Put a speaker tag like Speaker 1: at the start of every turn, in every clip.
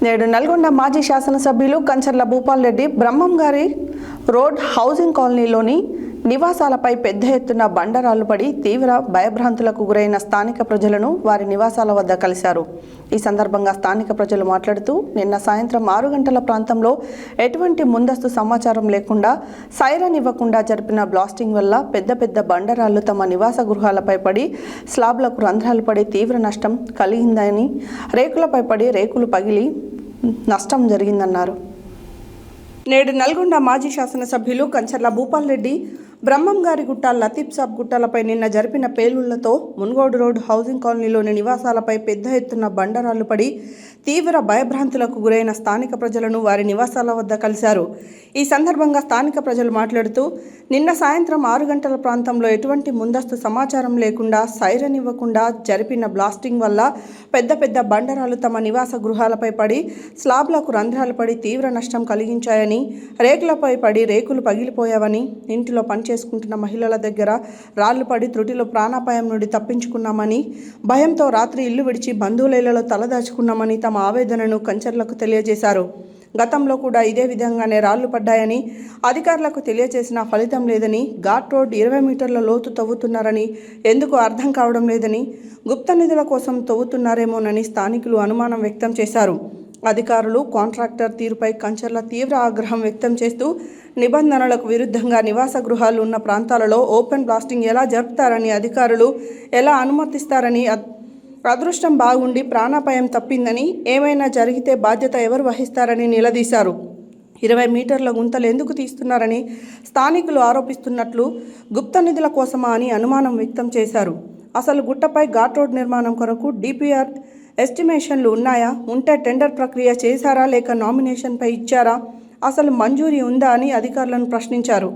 Speaker 1: నేడు నల్గొండ మాజీ శాసనసభ్యులు కంచర్ల భూపాల్ రెడ్డి బ్రహ్మంగారి రోడ్ హౌసింగ్ కాలనీలోని నివాసాలపై పెద్ద ఎత్తున బండరాళ్లు పడి తీవ్ర భయభ్రాంతులకు గురైన స్థానిక ప్రజలను వారి నివాసాల వద్ద కలిశారు. ఈ సందర్భంగా స్థానిక ప్రజలు మాట్లాడుతూ నిన్న సాయంత్రం 6 గంటల ప్రాంతంలో ఎటువంటి ముందస్తు సమాచారం లేకుండా సైరన్ ఇవ్వకుండా జరిపిన బ్లాస్టింగ్ వల్ల పెద్ద పెద్ద బండరాళ్లు తమ నివాస గృహాలపై పడి స్లాబ్లకు రంధ్రాలు పడి తీవ్ర నష్టం కలిగిందని, రేకులపై పడి రేకులు పగిలి నష్టం జరిగిందన్నారు. నేడు నల్గొండ మాజీ శాసనసభ్యులు కంచర్ల భూపాల్ రెడ్డి బ్రహ్మంగారి గుట్ట, లతీఫ్ సాబ్ గుట్టలపై నిన్న జరిపిన పేలుళ్లతో మున్గోడు రోడ్ హౌసింగ్ కాలనీలోని నివాసాలపై పెద్ద ఎత్తున బండరాళ్లు పడి తీవ్ర భయభ్రాంతులకు గురైన స్థానిక ప్రజలను వారి నివాసాల వద్ద కలిశారు. ఈ సందర్భంగా స్థానిక ప్రజలు మాట్లాడుతూ నిన్న సాయంత్రం 6 గంటల ప్రాంతంలో ఎటువంటి ముందస్తు సమాచారం లేకుండా సైరన్ ఇవ్వకుండా జరిపిన బ్లాస్టింగ్ వల్ల పెద్ద పెద్ద బండరాలు తమ నివాస గృహాలపై పడి స్లాబ్లకు రంధ్రాలు పడి తీవ్ర నష్టం కలిగించాయని, రేకులపై పడి రేకులు పగిలిపోయావని, ఇంటిలో పనిచేసుకుంటున్న మహిళల దగ్గర రాళ్లు పడి త్రుటిలో ప్రాణాపాయం నుండి తప్పించుకున్నామని, భయంతో రాత్రి ఇల్లు విడిచి బంధువులలో తలదాచుకున్నామని తమ ఆవేదనను కంచర్లకు తెలియజేశారు. గతంలో కూడా ఇదే విధంగానే రాళ్లు పడ్డాయని, అధికారులకు తెలియజేసిన ఫలితం లేదని, ఘాట్ రోడ్ 20 మీటర్ల లోతు తవ్వుతున్నారని, ఎందుకు అర్థం కావడం లేదని, గుప్త నిధుల కోసం తవ్వుతున్నారేమోనని స్థానికులు అనుమానం వ్యక్తం చేశారు. అధికారులు, కాంట్రాక్టర్ తీరుపై కంచర్ల తీవ్ర ఆగ్రహం వ్యక్తం చేస్తూ నిబంధనలకు విరుద్ధంగా నివాస గృహాలు ఉన్న ప్రాంతాలలో ఓపెన్ బ్లాస్టింగ్ ఎలా జరుపుతారని, అధికారులు ఎలా అనుమతిస్తారని, అదృష్టం బాగుండి ప్రాణాపాయం తప్పిందని, ఏమైనా జరిగితే బాధ్యత ఎవరు వహిస్తారని నిలదీశారు. 20 మీటర్ల గుంతలు ఎందుకు తీస్తున్నారని స్థానికులు ఆరోపిస్తున్నట్లు గుప్త నిధుల కోసమా అని అనుమానం వ్యక్తం చేశారు. అసలు గుట్టపై ఘాట్ రోడ్ నిర్మాణం కొరకు డిపిఆర్ ఎస్టిమేషన్లు ఉన్నాయా? ఉంటే టెండర్ ప్రక్రియ చేశారా లేక నామినేషన్పై ఇచ్చారా? అసలు మంజూరీ ఉందా అని అధికారులను ప్రశ్నించారు.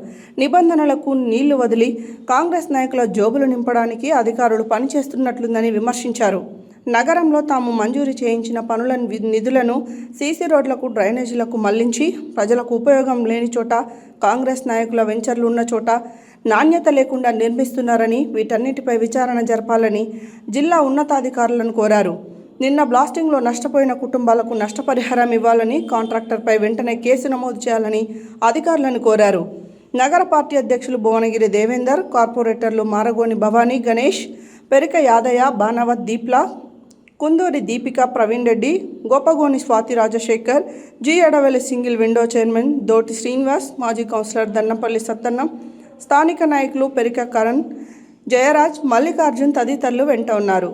Speaker 1: నిబంధనలకు నీళ్లు వదిలి కాంగ్రెస్ నాయకుల జోబులు నింపడానికి అధికారులు పనిచేస్తున్నట్లుందని విమర్శించారు. నగరంలో తాము మంజూరు చేయించిన పనుల నిధులను సీసీ రోడ్లకు, డ్రైనేజీలకు మళ్లించి ప్రజలకు ఉపయోగం లేని చోట, కాంగ్రెస్ నాయకుల వెంచర్లు ఉన్న చోట నాణ్యత లేకుండా నిర్మిస్తున్నారని, వీటన్నిటిపై విచారణ జరపాలని జిల్లా ఉన్నతాధికారులను కోరారు. నిన్న బ్లాస్టింగ్లో నష్టపోయిన కుటుంబాలకు నష్టపరిహారం ఇవ్వాలని, కాంట్రాక్టర్పై వెంటనే కేసు నమోదు చేయాలని అధికారులను కోరారు. నగర పార్టీ అధ్యక్షులు భువనగిరి దేవేందర్, కార్పొరేటర్లు Maragoni Bhavani, Ganesh, Perika Yadaiah, Banavath Deepla, Kunduri Deepika, Praveen Reddy, Gopagoni Swathi Rajasekhar, G Edavelli single window chairman Doti Srinivas, మాజీ కౌన్సిలర్ దన్నపల్లి సత్తన్న, స్థానిక నాయకులు పెరిక కరణ్, జయరాజ్, మల్లికార్జున్ తదితరులు వెంట ఉన్నారు.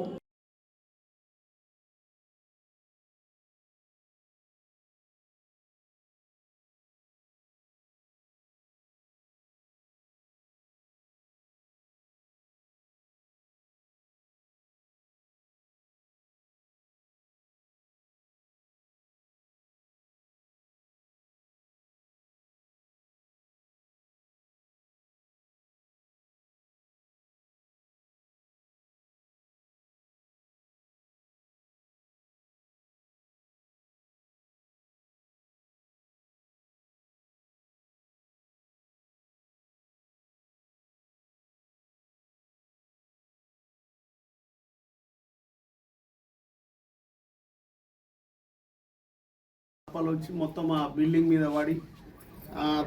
Speaker 2: వచ్చి మొత్తం ఆ బిల్డింగ్ మీద పడి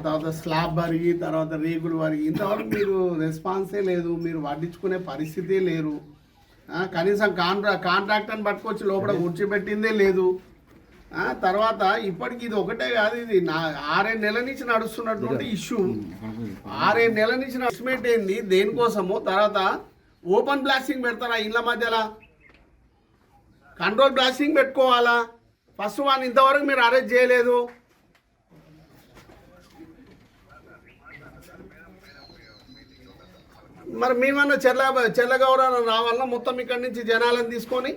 Speaker 2: తర్వాత స్లాబ్ వరిగి, తర్వాత రేకులు వరిగి, ఇంతవరకు మీరు రెస్పాన్సే లేదు, మీరు పట్టించుకునే పరిస్థితే లేరు. కనీసం కాంట్రాక్టర్ని పట్టుకొచ్చి లోపల కూర్చోబెట్టిందే లేదు. తర్వాత ఇప్పటికి ఇది ఒకటే కాదు, ఇది 6 నెలల నుంచి నడుస్తున్నటువంటి ఇష్యూ. 6 నెలల నుంచి ఎస్టిమేట్ అయింది దేనికోసమో. తర్వాత ఓపెన్ బ్లాస్టింగ్ పెడతారా ఇళ్ళ మధ్యలో? కంట్రోల్ బ్లాస్టింగ్ పెట్టుకోవాలా? ఫస్ట్ వన్ ఇంతవరకు మీరు అరెస్ట్ చేయలేదు. మరి మేమన్నా చెల్లగౌరవం రావాలన్నా మొత్తం ఇక్కడి నుంచి జనాలను తీసుకొని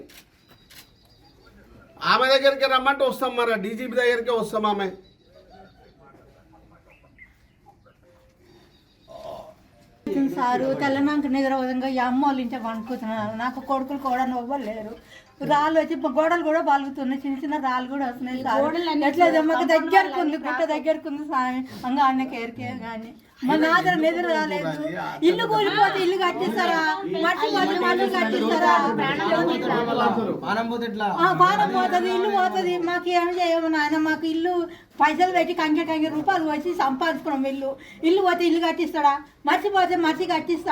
Speaker 2: ఆమె దగ్గరికి రమ్మంటే వస్తాం, మరి డీజీపీ దగ్గరికే వస్తాం. ఆమె
Speaker 3: సారు తెల్లనాక నిద్ర విధంగా ఈ అమ్మ వాళ్ళ ఇంట్లో వండుకుతున్నాను. నాకు కొడుకులు కూడా నవ్వలేరు. రాళ్ళు వచ్చి గోడలు కూడా పలుగుతున్నాయి, చిన్న చిన్న రాళ్ళు కూడా వస్తున్నాయి సార్. ఎట్లా మాకు దగ్గరకు ఉంది, గుట్ట దగ్గరకు ఉంది స్వామి. అంగా అన్నకి ఎరికే కానీ మా నాదరం ఎదురు రాలేదు. ఇల్లు కూలిపోతే ఇల్లు కట్టిస్తారా, మట్టి కట్టిస్తారా? పానం పోతుంది, ఇల్లు పోతుంది. మాకు ఏం చేయము నాయన. మాకు ఇల్లు పైసలు పెట్టి కంకె రూపాయలు వచ్చి సంపాదించుకున్నాం. ఇల్లు పోతే ఇల్లు కట్టిస్తాడా? మర్చిపోతే మర్చి కట్టిస్తాడా?